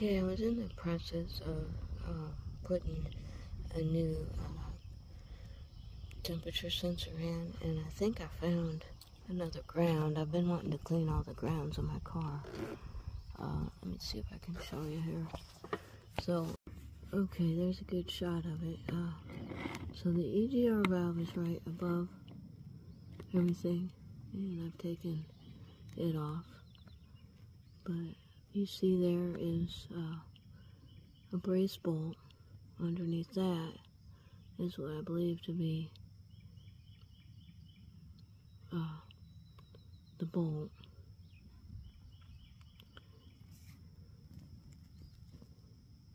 Okay, I was in the process of putting a new temperature sensor in, and I think I found another ground. I've been wanting to clean all the grounds on my car. Let me see if I can show you here. So, okay, there's a good shot of it. So the EGR valve is right above everything, and I've taken it off. But you see there is a brace bolt. Underneath that is what I believe to be the bolt.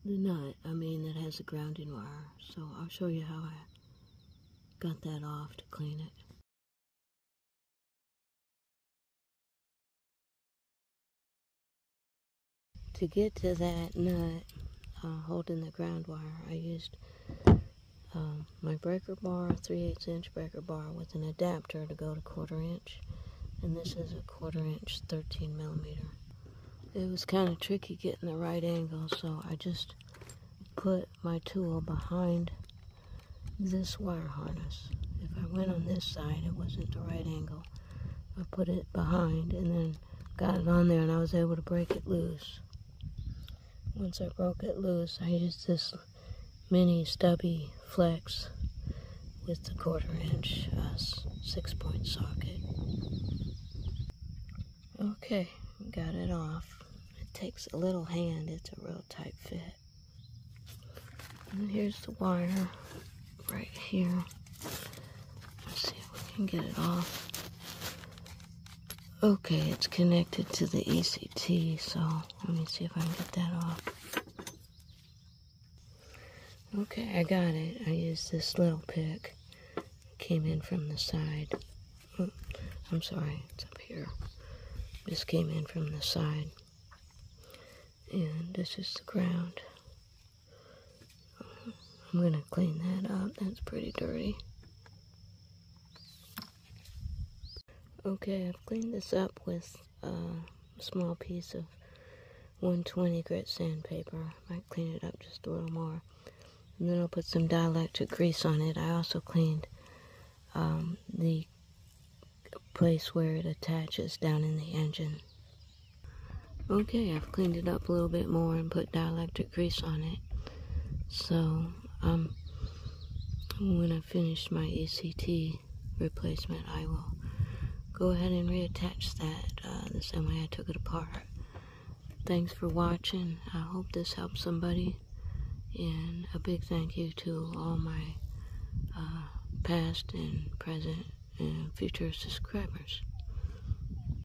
The nut, I mean, that has the grounding wire. So I'll show you how I got that off to clean it. To get to that nut holding the ground wire, I used my breaker bar, 3/8 inch breaker bar with an adapter to go to 1/4 inch, and this is a 1/4 inch 13 millimeter. It was kind of tricky getting the right angle, so I just put my tool behind this wire harness. If I went on this side, it wasn't the right angle. I put it behind and then got it on there, and I was able to break it loose. Once I broke it loose, I used this mini stubby flex with the 1/4 inch 6-point socket. Okay, got it off. It takes a little hand, it's a real tight fit. And here's the wire right here. Let's see if we can get it off. Okay, it's connected to the ECT, so let me see if I can get that off. Okay, I got it. I used this little pick. It came in from the side. Oh, I'm sorry, it's up here. This came in from the side. And this is the ground. I'm going to clean that up. That's pretty dirty. Okay, I've cleaned this up with a small piece of 120 grit sandpaper. Might clean it up just a little more. And then I'll put some dielectric grease on it. I also cleaned the place where it attaches down in the engine. Okay, I've cleaned it up a little bit more and put dielectric grease on it. So, when I finish my ECT replacement, I will go ahead and reattach that the same way I took it apart. Thanks for watching. I hope this helps somebody. And a big thank you to all my past and present and future subscribers.